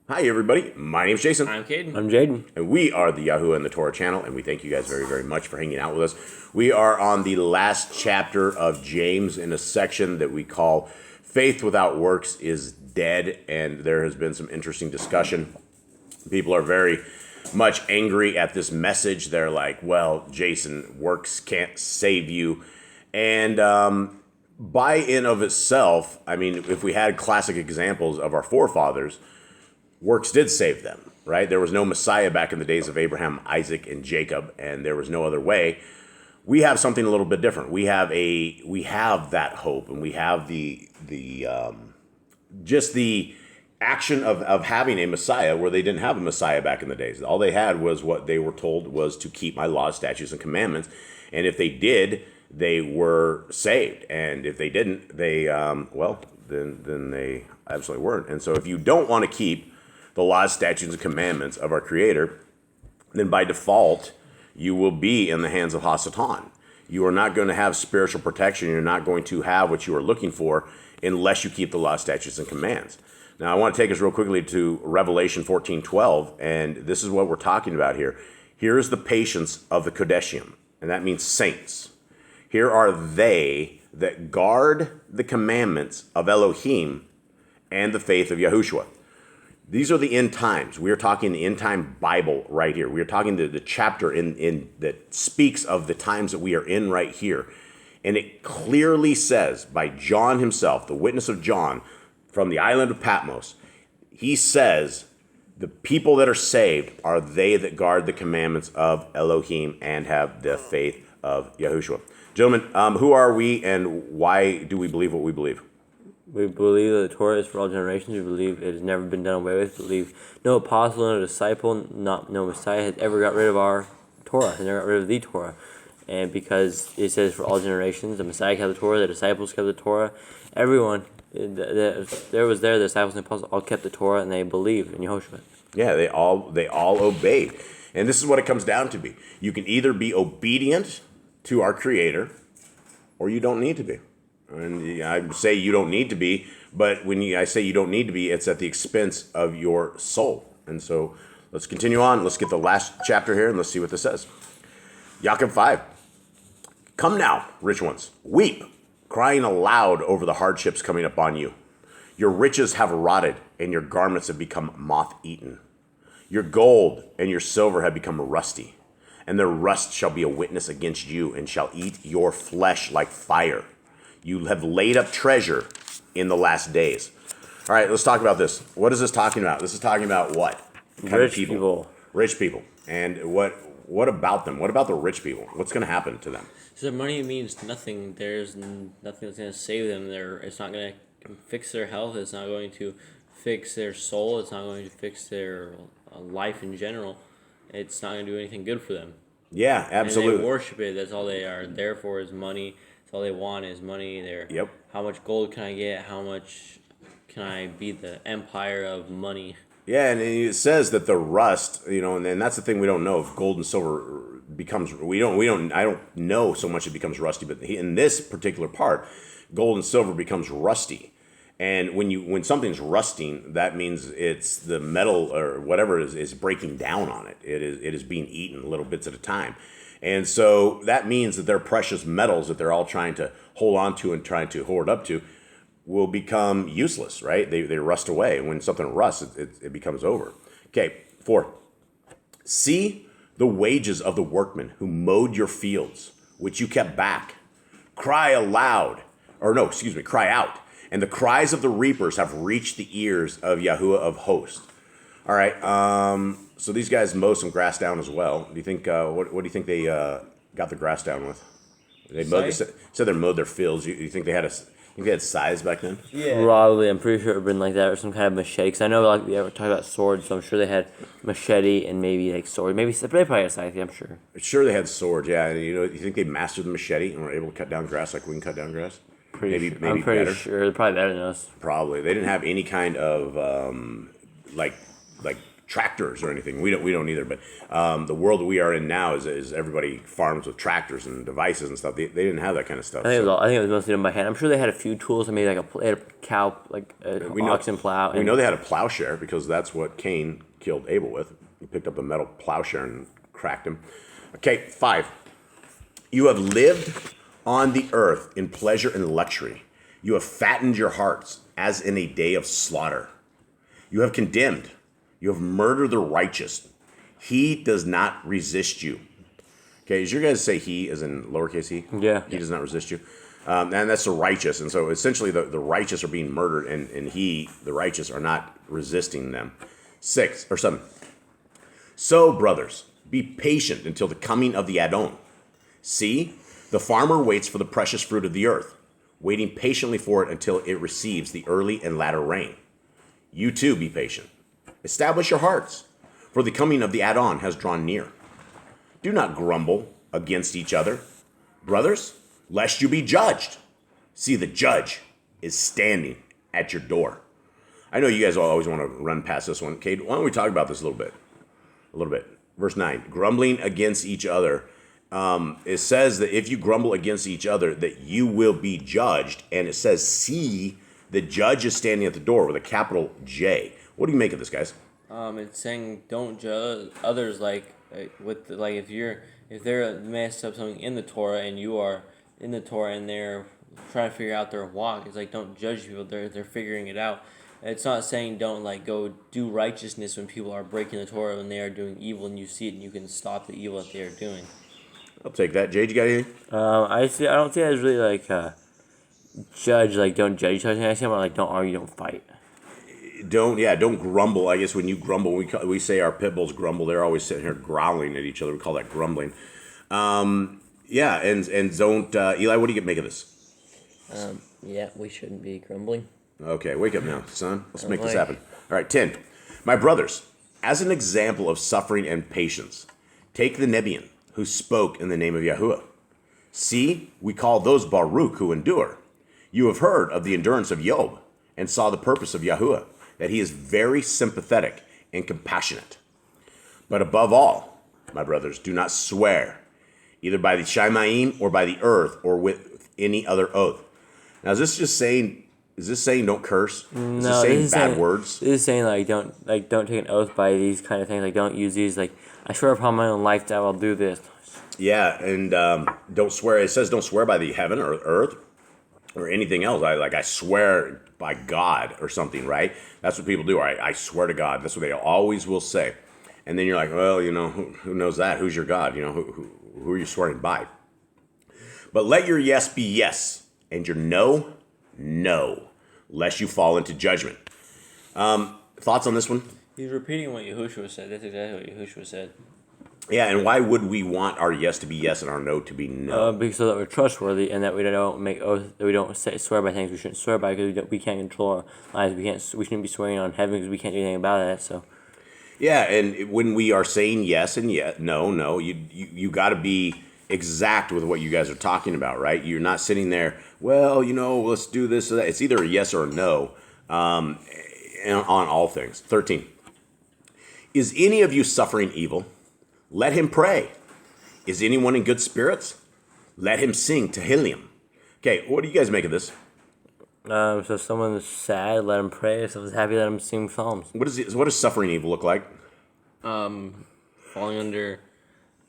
Hi, everybody. My name's Jason. I'm Caden. I'm Jaden. And we are the Yahoo and the Torah channel, and we thank you guys very, very much for hanging out with us. We are on the last chapter of James in a section that we call Faith Without Works is Dead, and there has been some interesting discussion. People are very much angry at this message. They're like, well, Jason, works can't save you. And by in of itself, I mean, if we had classic examples of our forefathers, works did save them, right? There was no Messiah back in the days of Abraham, Isaac, and Jacob, and there was no other way. We have something a little bit different. We have that hope, and we have the action of having a Messiah where they didn't have a Messiah back in the days. All they had was what they were told was to keep my laws, statutes, and commandments, and if they did, they were saved, and if they didn't, they then they absolutely weren't. And so, if you don't want to keep the laws, statutes, and commandments of our Creator, then by default, you will be in the hands of Hasatan. You are not going to have spiritual protection. You're not going to have what you are looking for unless you keep the laws, statutes, and commands. Now, I want to take us real quickly to Revelation 14:12, and this is what we're talking about here. Here is the patience of the Kodeshim, and that means saints. Here are they that guard the commandments of Elohim and the faith of Yahushua. These are the end times. We are talking the end time Bible right here. We are talking the chapter in that speaks of the times that we are in right here. And it clearly says by John himself, the witness of John from the island of Patmos, he says, the people that are saved are they that guard the commandments of Elohim and have the faith of Yahushua. Gentlemen, who are we and why do we believe what we believe? We believe that the Torah is for all generations. We believe it has never been done away with. We believe no apostle, no disciple, no Messiah has ever got rid of our Torah, has never got rid of the Torah. And because it says for all generations, the Messiah kept the Torah, the disciples kept the Torah, everyone the disciples and apostles all kept the Torah, and they believed in Yehoshua. Yeah, they all obeyed. And this is what it comes down to be. You can either be obedient to our Creator, or you don't need to be. And I say you don't need to be, but I say you don't need to be, it's at the expense of your soul. And so let's continue on. Let's get the last chapter here, and let's see what this says. Yaakov 5. Come now, rich ones, weep, crying aloud over the hardships coming upon you. Your riches have rotted, and your garments have become moth-eaten. Your gold and your silver have become rusty, and their rust shall be a witness against you, and shall eat your flesh like fire. You have laid up treasure in the last days. All right, let's talk about this. What is this talking about? This is talking about what? Rich people. Rich people. And what about them? What about the rich people? What's going to happen to them? So their money means nothing. There's nothing that's going to save them. It's not going to fix their health. It's not going to fix their soul. It's not going to fix their life in general. It's not going to do anything good for them. Yeah, absolutely. And they worship it. That's all they are there for is money. All they want is money. Yep. How much gold can I get? How much can I be the empire of money? Yeah, and it says that the rust, and that's the thing we don't know if gold and silver becomes. I don't know so much it becomes rusty, but in this particular part, gold and silver becomes rusty. And when something's rusting, that means it's the metal or whatever is breaking down on it. It is being eaten little bits at a time. And so that means that their precious metals that they're all trying to hold on to and trying to hoard up to will become useless, right? They rust away. When something rusts, it becomes over. Okay, 4. See the wages of the workmen who mowed your fields, which you kept back. Cry out. And the cries of the reapers have reached the ears of Yahuwah of hosts. All right, so these guys mow some grass down as well. Do you think? What do you think they got the grass down with? They said they mowed their fields. You think they had scythes back then? Yeah. Probably, I'm pretty sure it would have been like that, or some kind of machete. Because I know we ever talk about swords, so I'm sure they had machete and maybe like sword. Maybe they probably had a scythe. I'm sure. Sure, they had swords. Yeah, you think they mastered the machete and were able to cut down grass like we can cut down grass? Maybe I'm pretty better. sure they're probably better than us. Probably, they didn't have any kind of like tractors or anything. We don't either. But the world that we are in now is everybody farms with tractors and devices and stuff. They didn't have that kind of stuff. I think it was mostly done by hand. I'm sure they had a few tools. Maybe like they had a cow, like an oxen plow. We know they had a plowshare because that's what Cain killed Abel with. He picked up a metal plowshare and cracked him. Okay, 5. You have lived on the earth in pleasure and luxury. You have fattened your hearts as in a day of slaughter. You have condemned. You have murdered the righteous. He does not resist you. Okay, is your guys say he as in lowercase he? Yeah. He does not resist you. And that's the righteous. And so essentially the righteous are being murdered and he, the righteous, are not resisting them. 6 or 7. So, brothers, be patient until the coming of the Adon. See, the farmer waits for the precious fruit of the earth, waiting patiently for it until it receives the early and latter rain. You too be patient. Establish your hearts, for the coming of the Adon has drawn near. Do not grumble against each other, brothers, lest you be judged. See, the judge is standing at your door. I know you guys always want to run past this one. Cade, why don't we talk about this a little bit? Verse 9, grumbling against each other. It says that if you grumble against each other, that you will be judged. And it says, see, the judge is standing at the door with a capital J. What do you make of this, guys? It's saying don't judge others if they're messed up something in the Torah and you are in the Torah and they're trying to figure out their walk. It's like don't judge people. They're figuring it out. It's not saying don't go do righteousness when people are breaking the Torah when they are doing evil and you see it and you can stop the evil that they are doing. I'll take that. Jade, you got anything? I don't think that's really judge, don't judge each other. I see about don't argue, don't fight. Don't grumble. I guess when you grumble, we say our pit bulls grumble. They're always sitting here growling at each other. We call that grumbling. And don't, Eli, what do you make of this? Yeah, we shouldn't be grumbling. Okay, wake up now, son. Let's make this happen. All right, 10. My brothers, as an example of suffering and patience, take the Nebian who spoke in the name of Yahuwah. See, we call those Baruch who endure. You have heard of the endurance of Job and saw the purpose of Yahuwah, that he is very sympathetic and compassionate. But above all, my brothers, do not swear, either by the Shemaim or by the earth or with any other oath. Now, is this saying don't curse? Is this saying bad words? This is saying don't take an oath by these kind of things. Don't use these I swear upon my own life that I will do this. Yeah, and don't swear. It says don't swear by the heaven or earth or anything else. I swear by God or something, right? That's what people do. I swear to God. That's what they always will say. And then you're like, well, who knows that? Who's your God? Who are you swearing by? But let your yes be yes, and your no, no, lest you fall into judgment. Thoughts on this one? He's repeating what Yahushua said. That's exactly what Yahushua said. Yeah, and why would we want our yes to be yes and our no to be no? Because so that we're trustworthy and that we don't make oaths, that we don't swear by things we shouldn't swear by because we can't control our lives. We shouldn't be swearing on heaven because we can't do anything about that. So. Yeah, and when we are saying yes and no, you got to be exact with what you guys are talking about, right? You're not sitting there, well, let's do this or that. It's either a yes or a no on all things. 13. Is any of you suffering evil? Let him pray. Is anyone in good spirits? Let him sing Tehillim. Okay, what do you guys make of this? So if someone's sad, let him pray. If someone's happy, let him sing psalms. What does suffering evil look like? Falling under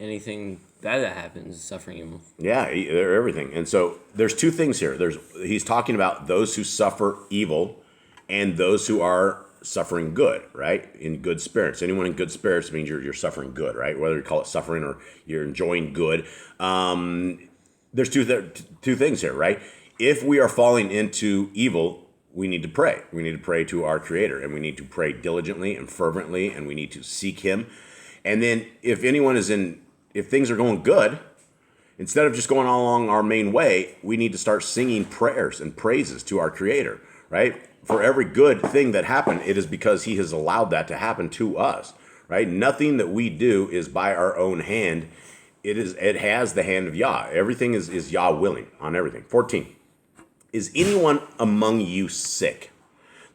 anything bad that happens, suffering evil. Yeah, they're everything. And so there's two things here. He's talking about those who suffer evil and those who are suffering good, right? In good spirits. Anyone in good spirits means you're suffering good, right? Whether you call it suffering or you're enjoying good. There's two things here, right? If we are falling into evil, we need to pray. We need to pray to our Creator, and we need to pray diligently and fervently, and we need to seek Him. And then if things are going good, instead of just going along our main way, we need to start singing prayers and praises to our Creator, right? For every good thing that happened, it is because He has allowed that to happen to us, right? Nothing that we do is by our own hand. It has the hand of Yah. Everything is Yah willing on everything. 14. Is anyone among you sick?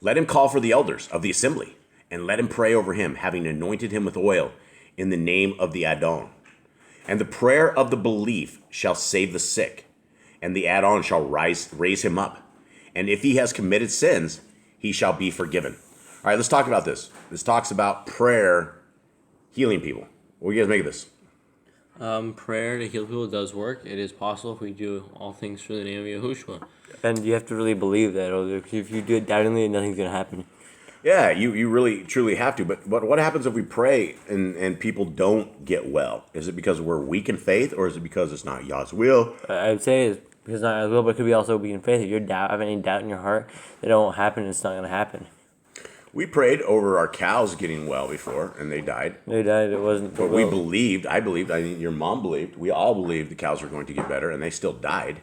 Let him call for the elders of the assembly and let him pray over him, having anointed him with oil in the name of the Adon. And the prayer of the belief shall save the sick, and the Adon shall raise him up. And if he has committed sins, he shall be forgiven. All right, let's talk about this. This talks about prayer healing people. What do you guys make of this? Prayer to heal people does work. It is possible if we do all things through the name of Yahushua. And you have to really believe that, or if you do it doubtingly, nothing's going to happen. Yeah, you really, truly have to. But what happens if we pray and people don't get well? Is it because we're weak in faith, or is it because it's not Yah's will? I would say it's because it's not as well, but it could be also being faith. If you have any doubt in your heart that it won't happen, it's not going to happen. We prayed over our cows getting well before, and they died. They died. It wasn't. But we believed. I believed. I mean, your mom believed. We all believed the cows were going to get better, and they still died.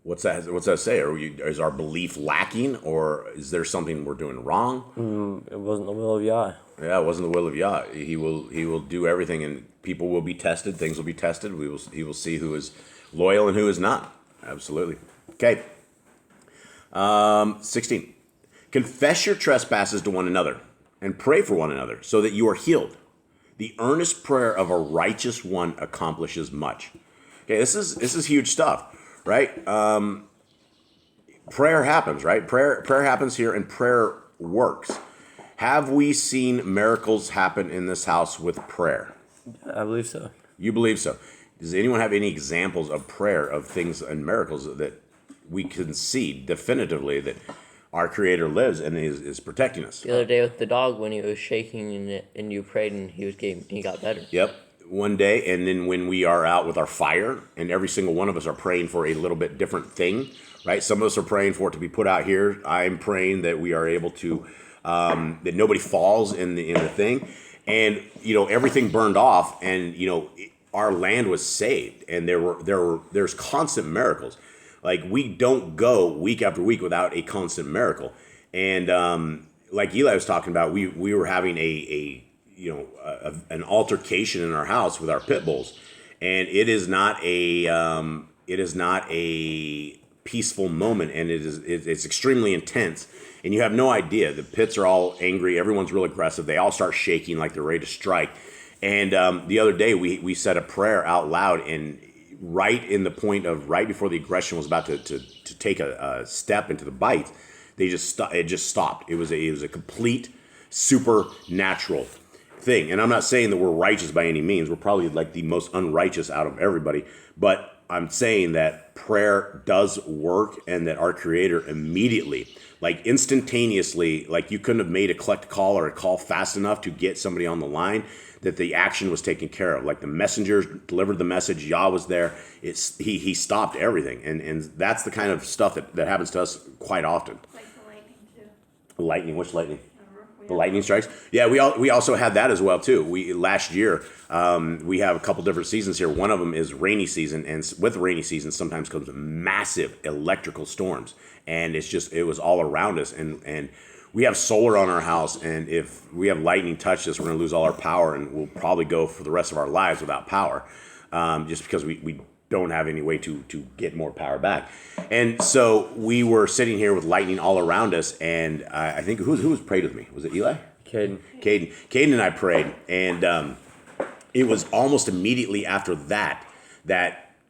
What's that? What's that say? Is our belief lacking, or is there something we're doing wrong? It wasn't the will of Yah. Yeah, it wasn't the will of Yah. He will do everything, and people will be tested. Things will be tested. He will see who is loyal and who is not. Absolutely. Okay. 16. Confess your trespasses to one another and pray for one another so that you are healed. The earnest prayer of a righteous one accomplishes much. Okay, this is huge stuff, right? Prayer happens, right? Prayer happens here, and prayer works. Have we seen miracles happen in this house with prayer? I believe so. You believe so. Does anyone have any examples of prayer, of things and miracles that we can see definitively that our Creator lives and is protecting us? The other day with the dog, when he was shaking and you prayed and he got better. Yep. One day, and then when we are out with our fire, and every single one of us are praying for a little bit different thing, right? Some of us are praying for it to be put out here. I'm praying that we are able to, that nobody falls in the thing. And, everything burned off, and, our land was saved, and there's constant miracles. Like, we don't go week after week without a constant miracle. And like Eli was talking about, we were having an altercation in our house with our pit bulls, and it is not a peaceful moment, and it's extremely intense. And you have no idea. The pits are all angry. Everyone's real aggressive. They all start shaking like they're ready to strike. And the other day we said a prayer out loud, and right before the aggression was about to take a step into the bite, it just stopped. It was a complete supernatural thing. And I'm not saying that we're righteous by any means. We're probably like the most unrighteous out of everybody. But I'm saying that prayer does work, and that our Creator immediately, like instantaneously, like you couldn't have made a collect call or a call fast enough to get somebody on the line, that the action was taken care of. Like the messengers delivered the message, Yah was there. He stopped everything. And that's the kind of stuff that happens to us quite often. Like the lightning too. Lightning? Which lightning? The lightning strikes. Yeah, we also had that as well too. Last year we have a couple different seasons here. One of them is rainy season, and with rainy season sometimes comes massive electrical storms, and it was all around us. And we have solar on our house, and if we have lightning touch us, we're going to lose all our power, and we'll probably go for the rest of our lives without power, just because we don't have any way to get more power back. And so we were sitting here with lightning all around us, and I think who prayed with me? Was it Eli? Caden and I prayed, and it was almost immediately after that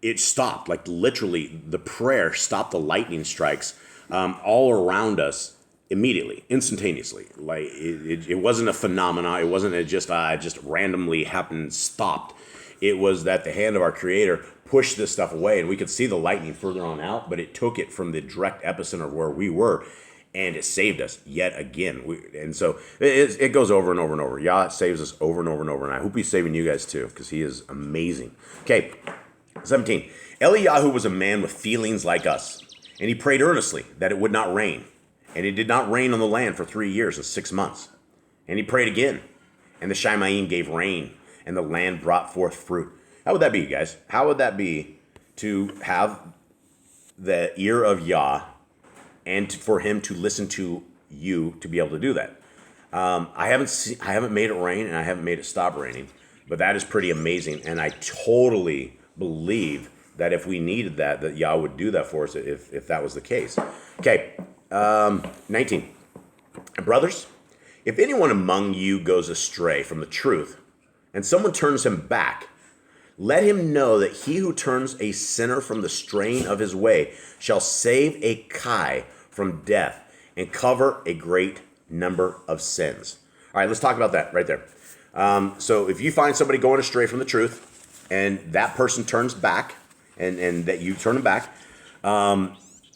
it stopped. Like literally, the prayer stopped the lightning strikes all around us immediately, instantaneously. Like it wasn't a phenomena. It wasn't just randomly happened, stopped. It was that the hand of our Creator pushed this stuff away, and we could see the lightning further on out, but it took it from the direct epicenter of where we were, and it saved us yet again. And so it goes over and over and over. Yah saves us over and over and over, and I hope He's saving you guys too, because He is amazing. Okay, 17. Eliyahu was a man with feelings like us, and he prayed earnestly that it would not rain. And it did not rain on the land for 3 years and 6 months. And he prayed again, and the Shemaim gave rain, and the land brought forth fruit. How would that be, guys? How would that be to have the ear of Yah, and for Him to listen to you to be able to do that? I haven't made it rain, and I haven't made it stop raining, but that is pretty amazing. And I totally believe that if we needed that Yah would do that for us if that was the case. Okay, 19. Brothers, If anyone among you goes astray from the truth, and someone turns him back, let him know that he who turns a sinner from the straying of his way shall save a Kai from death and cover a great number of sins. All right, let's talk about that right there. So if you find somebody going astray from the truth and that person turns back and that you turn him back,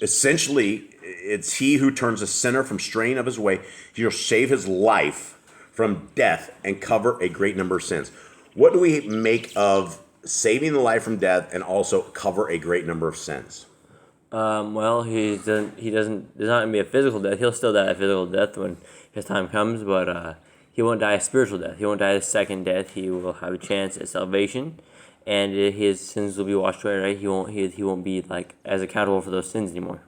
essentially it's he who turns a sinner from straying of his way. He'll save his life from death and cover a great number of sins. What do we make of saving the life from death and also cover a great number of sins? Well, there's not going to be a physical death. He'll still die a physical death when his time comes, but he won't die a spiritual death. He won't die a second death. He will have a chance at salvation, and his sins will be washed away, right? He won't be like as accountable for those sins anymore.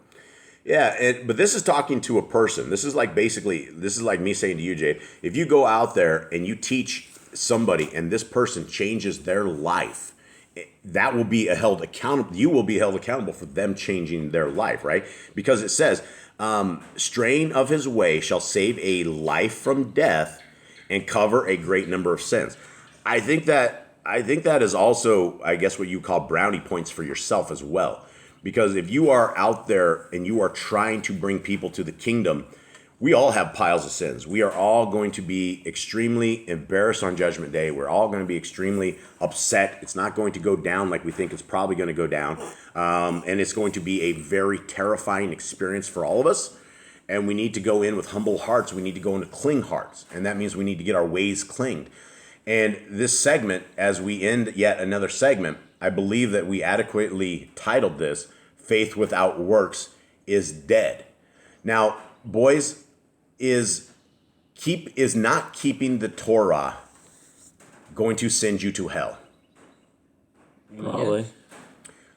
Yeah, but this is talking to a person. This is like me saying to you, Jay, if you go out there and you teach somebody and this person changes their life, that will be held accountable. You will be held accountable for them changing their life, right? Because it says, straying of his way shall save a life from death and cover a great number of sins. I think that is also, I guess, what you call brownie points for yourself as well. Because if you are out there and you are trying to bring people to the kingdom, we all have piles of sins. We are all going to be extremely embarrassed on Judgment Day. We're all going to be extremely upset. It's not going to go down like we think it's probably going to go down. And it's going to be a very terrifying experience for all of us. And we need to go in with humble hearts. We need to go into clean hearts. And that means we need to get our ways cleaned. And this segment, as we end yet another segment, I believe that we adequately titled this, Faith Without Works is Dead. Now, boys, is not keeping the Torah going to send you to hell? Probably.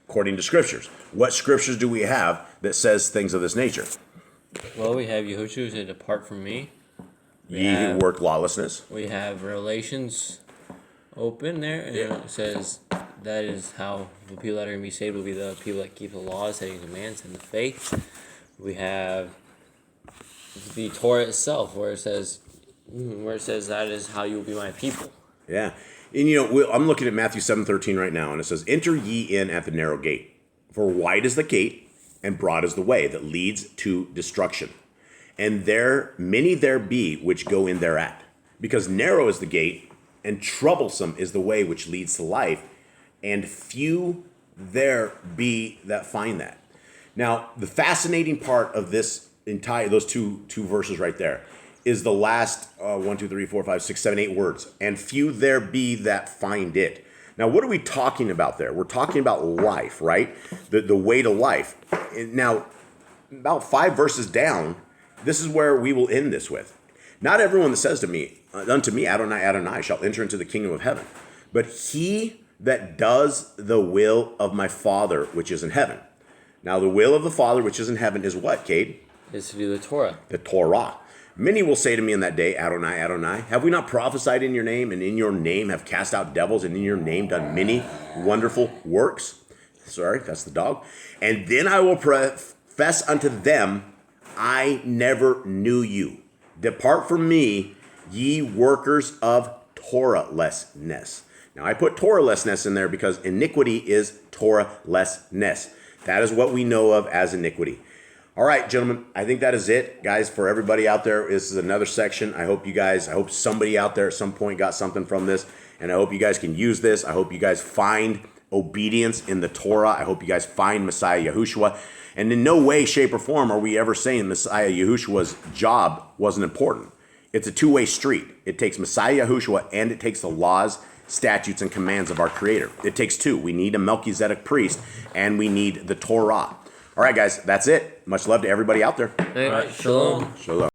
According to scriptures. What scriptures do we have that says things of this nature? Well, we have Yahushua who said, "Depart from me." Ye who work lawlessness. We have Revelations open there, and it says that is how the people that are going to be saved will be the people that keep the laws, setting commands, and the faith. We have the Torah itself, where it says that is how you will be my people. Yeah. And I'm looking at Matthew 7:13 right now, and it says, "Enter ye in at the narrow gate, for wide is the gate, and broad is the way that leads to destruction. And many there be which go in thereat. Because narrow is the gate, and troublesome is the way which leads to life, and few there be that find that." Now, the fascinating part of those two verses right there is the last 1, 2, 3, 4, 5, 6, 7, 8 words. And few there be that find it. Now, what are we talking about there? We're talking about life, right? The way to life. Now, about 5 verses down, this is where we will end this with. Not everyone that says to me, unto me, Adonai, Adonai, shall enter into the kingdom of heaven, but he that does the will of my Father which is in heaven. Now, the will of the Father which is in heaven is what, Cade? Is to do the Torah. The Torah. Many will say to me in that day, Adonai, Adonai, have we not prophesied in your name, and in your name have cast out devils, and in your name done many wonderful works? Sorry, that's the dog. And then I will profess unto them, I never knew you. Depart from me, ye workers of Torahlessness. Now, I put Torahlessness in there because iniquity is Torahlessness. That is what we know of as iniquity. All right, gentlemen, I think that is it. Guys, for everybody out there, this is another section. I hope somebody out there at some point got something from this, and I hope you guys can use this. I hope you guys find obedience in the Torah. I hope you guys find Messiah Yahushua. And in no way, shape, or form are we ever saying Messiah Yahushua's job wasn't important. It's a two-way street. It takes Messiah Yahushua and it takes the laws, statutes, and commands of our Creator. It takes two. We need a Melchizedek priest and we need the Torah. All right, guys, that's it. Much love to everybody out there. All right, shalom. Shalom.